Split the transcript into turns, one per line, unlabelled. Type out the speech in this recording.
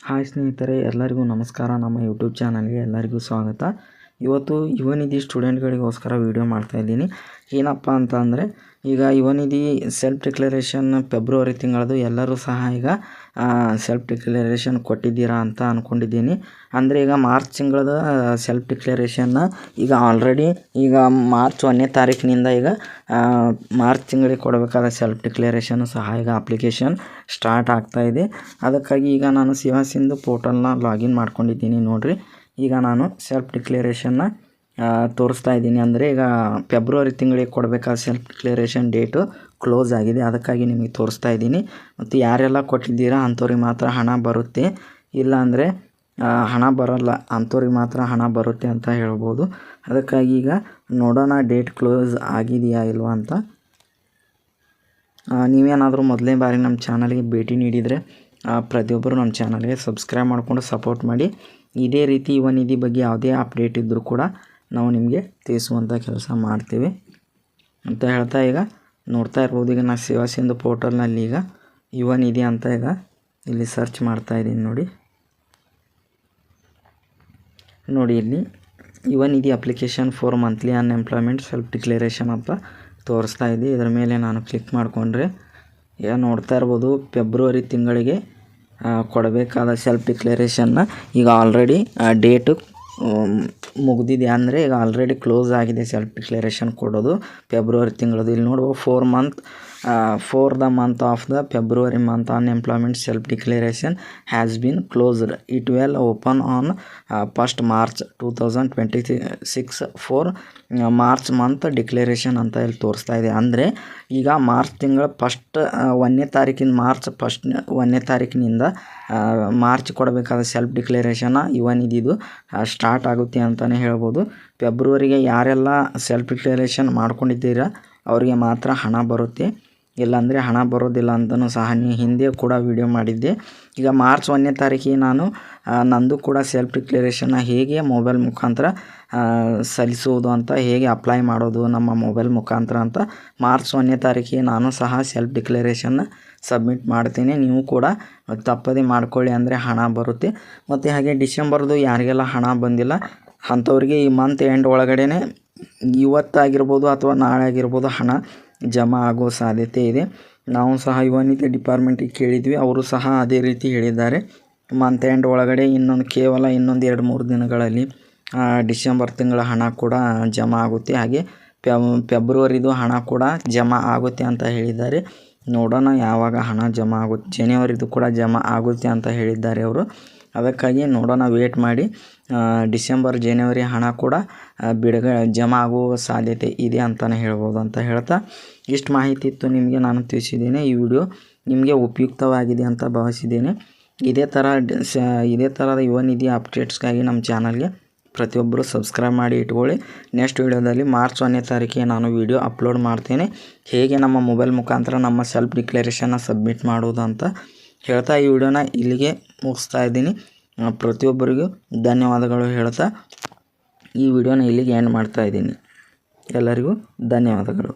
Hi ಸ್ನೇಹಿತರೆ, ಎಲ್ಲರಿಗೂ ನಮಸ್ಕಾರ. ನಮ್ಮ ಯೂಟ್ಯೂಬ್ ಚಾನಲ್ಗೆ ಎಲ್ಲರಿಗೂ ಸ್ವಾಗತ. ಇವತ್ತು ಯುವ ನಿಧಿ ಸ್ಟೂಡೆಂಟ್ಗಳಿಗೋಸ್ಕರ ವೀಡಿಯೋ ಮಾಡ್ತಾಯಿದ್ದೀನಿ. ಏನಪ್ಪ ಅಂತ ಅಂದರೆ, ಈಗ ಯುವ ನಿಧಿ ಸೆಲ್ಫ್ ಡಿಕ್ಲರೇಷನ್ ಫೆಬ್ರವರಿ ತಿಂಗಳದು ಎಲ್ಲರೂ ಸಹ ಈಗ ಸೆಲ್ಫ್ ಡಿಕ್ಲರೇಷನ್ ಕೊಟ್ಟಿದ್ದೀರಾ ಅಂತ ಅಂದ್ಕೊಂಡಿದ್ದೀನಿ. ಅಂದರೆ ಈಗ ಮಾರ್ಚ್ ತಿಂಗಳದ ಸೆಲ್ಫ್ ಡಿಕ್ಲರೇಷನ್ನ ಈಗ ಆಲ್ರೆಡಿ ಈಗ ಮಾರ್ಚ್ 1ನೇ ತಾರೀಕಿನಿಂದ ಈಗ ಮಾರ್ಚ್ ತಿಂಗಳಿಗೆ ಕೊಡಬೇಕಾದ ಸೆಲ್ಫ್ ಡಿಕ್ಲರೇಷನ್ ಸಹ ಈಗ ಅಪ್ಲಿಕೇಶನ್ ಸ್ಟಾರ್ಟ್ ಆಗ್ತಾಯಿದೆ. ಅದಕ್ಕಾಗಿ ಈಗ ನಾನು ಸೇವಾ ಸಿಂಧು ಪೋರ್ಟಲ್ನ ಲಾಗಿನ್ ಮಾಡ್ಕೊಂಡಿದ್ದೀನಿ. ನೋಡಿರಿ, ಈಗ ನಾನು ಸೆಲ್ಫ್ ಡಿಕ್ಲರೇಷನ್ನ ತೋರಿಸ್ತಾ ಇದ್ದೀನಿ. ಅಂದರೆ ಈಗ ಫೆಬ್ರವರಿ ತಿಂಗಳಿಗೆ ಕೊಡಬೇಕಾದ ಸೆಲ್ಫ್ ಡಿಕ್ಲರೇಷನ್ ಡೇಟು ಕ್ಲೋಸ್ ಆಗಿದೆ. ಅದಕ್ಕಾಗಿ ನಿಮಗೆ ತೋರಿಸ್ತಾ ಇದ್ದೀನಿ. ಮತ್ತು ಯಾರೆಲ್ಲ ಕೊಟ್ಟಿದ್ದೀರಾ ಅಂಥವ್ರಿಗೆ ಮಾತ್ರ ಹಣ ಬರುತ್ತೆ, ಇಲ್ಲ ಅಂದರೆ ಹಣ ಬರೋಲ್ಲ, ಅಂಥವ್ರಿಗೆ ಮಾತ್ರ ಹಣ ಬರುತ್ತೆ ಅಂತ ಹೇಳ್ಬೋದು. ಅದಕ್ಕಾಗಿ ಈಗ ನೋಡೋಣ ಡೇಟ್ ಕ್ಲೋಸ್ ಆಗಿದೆಯಾ ಇಲ್ವಾ ಅಂತ. ನೀವೇನಾದರೂ ಮೊದಲನೇ ಬಾರಿ ನಮ್ಮ ಚಾನಲ್ಗೆ ಭೇಟಿ ನೀಡಿದರೆ ಪ್ರತಿಯೊಬ್ಬರು ನಮ್ಮ ಚಾನಲ್ಗೆ ಸಬ್ಸ್ಕ್ರೈಬ್ ಮಾಡಿಕೊಂಡು ಸಪೋರ್ಟ್ ಮಾಡಿ. ಇದೇ ರೀತಿ ಯುವ ನಿಧಿ ಬಗ್ಗೆ ಯಾವುದೇ ಅಪ್ಡೇಟ್ ಇದ್ದರೂ ಕೂಡ ನಾವು ನಿಮಗೆ ತಿಳಿಸುವಂಥ ಕೆಲಸ ಮಾಡ್ತೀವಿ ಅಂತ ಹೇಳ್ತಾ, ಈಗ ನೋಡ್ತಾ ಇರ್ಬೋದು, ಈಗ ನಾನು ಸೇವಾ ಸಿಂಧು ಪೋರ್ಟಲ್ನಲ್ಲಿ ಈಗ ಯುವ ನಿಧಿ ಅಂತ ಈಗ ಇಲ್ಲಿ ಸರ್ಚ್ ಮಾಡ್ತಾಯಿದ್ದೀನಿ. ನೋಡಿ ಇಲ್ಲಿ Yuva Nidhi application for monthly unemployment self declaration ಅಂತ ತೋರಿಸ್ತಾ ಇದೆ. ಇದರ ಮೇಲೆ ನಾನು ಕ್ಲಿಕ್ ಮಾಡಿಕೊಂಡ್ರೆ ಈಗ ನೋಡ್ತಾ ಇರ್ಬೋದು, ಫೆಬ್ರವರಿ ತಿಂಗಳಿಗೆ ಕೊಡಬೇಕಾದ ಸೆಲ್ಫ್ ಡಿಕ್ಲರೇಷನ್ನ ಈಗ ಆಲ್ರೆಡಿ ಡೇಟು ಮುಗಿದಿದೆ. ಅಂದರೆ ಈಗ ಆಲ್ರೆಡಿ ಕ್ಲೋಸ್ ಆಗಿದೆ ಸೆಲ್ಫ್ ಡಿಕ್ಲರೇಷನ್ ಕೊಡೋದು ಫೆಬ್ರವರಿ ತಿಂಗಳದು. ಇಲ್ಲಿ ನೋಡ್ಬೋದು, for the month of the February month unemployment self declaration has been closed. It will open on 1st March 2026 for March month declaration ಅಂತ ಇಲ್ಲಿ ತೋರಿಸ್ತಾ ಇದೆ. ಅಂದರೆ ಈಗ ಮಾರ್ಚ್ ತಿಂಗಳ ಮಾರ್ಚ್ 1ನೇ ತಾರೀಕಿನಿಂದ ಮಾರ್ಚ್ ಕೊಡಬೇಕಾದ ಸೆಲ್ಫ್ ಡಿಕ್ಲರೇಷನ್ನ ಯುವ ನಿಧಿದು ಸ್ಟಾರ್ಟ್ ಆಗುತ್ತೆ ಅಂತಲೇ ಹೇಳ್ಬೋದು. ಫೆಬ್ರವರಿಗೆ ಯಾರೆಲ್ಲ ಸೆಲ್ಫ್ ಡಿಕ್ಲರೇಷನ್ ಮಾಡ್ಕೊಂಡಿದ್ದೀರಾ ಅವರಿಗೆ ಮಾತ್ರ ಹಣ ಬರುತ್ತೆ, ಇಲ್ಲಾಂದರೆ ಹಣ ಬರೋದಿಲ್ಲ ಅಂತಲೂ ಸಹ ಹಿಂದೆ ಕೂಡ ವಿಡಿಯೋ ಮಾಡಿದ್ದೆ. ಈಗ ಮಾರ್ಚ್ 1ನೇ ತಾರೀಕಿಗೆ ನಾನು ನಂದು ಕೂಡ ಸೆಲ್ಫ್ ಡಿಕ್ಲರೇಷನ್ನ ಹೇಗೆ ಮೊಬೈಲ್ ಮುಖಾಂತರ ಸಲ್ಲಿಸುವುದು ಅಂತ, ಹೇಗೆ ಅಪ್ಲೈ ಮಾಡೋದು ನಮ್ಮ ಮೊಬೈಲ್ ಮುಖಾಂತರ ಅಂತ ಮಾರ್ಚ್ 1ನೇ ತಾರೀಕಿಗೆ ನಾನು ಸಹ ಸೆಲ್ಫ್ ಡಿಕ್ಲರೇಷನ್ನ ಸಬ್ಮಿಟ್ ಮಾಡ್ತೀನಿ. ನೀವು ಕೂಡ ತಪ್ಪದೇ ಮಾಡ್ಕೊಳ್ಳಿ, ಅಂದರೆ ಹಣ ಬರುತ್ತೆ. ಮತ್ತು ಹಾಗೆ ಡಿಸೆಂಬರ್ದು ಯಾರಿಗೆಲ್ಲ ಹಣ ಬಂದಿಲ್ಲ ಅಂಥವ್ರಿಗೆ ಈ ಮಂತ್ ಎಂಡ್ ಒಳಗಡೆ ಇವತ್ತಾಗಿರ್ಬೋದು ಅಥವಾ ನಾಳೆ ಆಗಿರ್ಬೋದು ಹಣ ಜಮಾ ಆಗೋ ಸಾಧ್ಯತೆ ಇದೆ. ನಾವು ಸಹ ಯುವ ನಿಧಿ ಡಿಪಾರ್ಟ್ಮೆಂಟಿಗೆ ಕೇಳಿದ್ವಿ, ಅವರು ಸಹ ಅದೇ ರೀತಿ ಹೇಳಿದ್ದಾರೆ. ಮಂತ್ ಎಂಡ್ ಒಳಗಡೆ ಕೇವಲ ಇನ್ನೊಂದು 2-3 ದಿನಗಳಲ್ಲಿ ಡಿಸೆಂಬರ್ ತಿಂಗಳ ಹಣ ಕೂಡ ಜಮಾ ಆಗುತ್ತೆ. ಹಾಗೆ ಫೆಬ್ರವರಿದು ಹಣ ಕೂಡ ಜಮಾ ಆಗುತ್ತೆ ಅಂತ ಹೇಳಿದ್ದಾರೆ. ನೋಡೋಣ ಯಾವಾಗ ಹಣ ಜಮಾ ಆಗುತ್ತೆ. ಜನವರಿದು ಕೂಡ ಜಮಾ ಆಗುತ್ತೆ ಅಂತ ಹೇಳಿದ್ದಾರೆ ಅವರು. ಅದಕ್ಕಾಗಿ ನೋಡೋಣ, ವೇಟ್ ಮಾಡಿ. ಡಿಸೆಂಬರ್ ಜನವರಿ ಹಣ ಕೂಡ ಜಮಾ ಆಗುವ ಸಾಧ್ಯತೆ ಇದೆ ಅಂತಲೇ ಹೇಳ್ಬೋದು ಅಂತ ಹೇಳ್ತಾ, ಇಷ್ಟು ಮಾಹಿತಿ ಇತ್ತು ನಿಮಗೆ ನಾನು ತಿಳಿಸಿದ್ದೇನೆ. ಈ ವಿಡಿಯೋ ನಿಮಗೆ ಉಪಯುಕ್ತವಾಗಿದೆ ಅಂತ ಭಾವಿಸಿದ್ದೇನೆ. ಇದೇ ಥರದ ಯುವ ನಿಧಿ ಅಪ್ಡೇಟ್ಸ್ಗಾಗಿ ನಮ್ಮ ಚಾನಲ್ಗೆ ಪ್ರತಿಯೊಬ್ಬರು ಸಬ್ಸ್ಕ್ರೈಬ್ ಮಾಡಿ ಇಟ್ಕೊಳ್ಳಿ. ನೆಕ್ಸ್ಟ್ ವಿಡಿಯೋದಲ್ಲಿ ಮಾರ್ಚ್ 1ನೇ ತಾರೀಕಿಗೆ ನಾನು ವಿಡಿಯೋ ಅಪ್ಲೋಡ್ ಮಾಡ್ತೇನೆ, ಹೇಗೆ ನಮ್ಮ ಮೊಬೈಲ್ ಮುಖಾಂತರ ನಮ್ಮ ಸೆಲ್ಫ್ ಡಿಕ್ಲರೇಷನ್ನ ಸಬ್ಮಿಟ್ ಮಾಡೋದು ಅಂತ ಹೇಳ್ತಾ ಈ ವಿಡಿಯೋನ ಇಲ್ಲಿಗೆ ಮುಗಿಸ್ತಾ ಇದ್ದೀನಿ. ಪ್ರತಿಯೊಬ್ಬರಿಗೂ ಧನ್ಯವಾದಗಳು ಹೇಳ್ತಾ ಈ ವಿಡಿಯೋನ ಇಲ್ಲಿಗೆ ಎಂಡ್ ಮಾಡ್ತಾ ಇದ್ದೀನಿ. ಎಲ್ಲರಿಗೂ ಧನ್ಯವಾದಗಳು.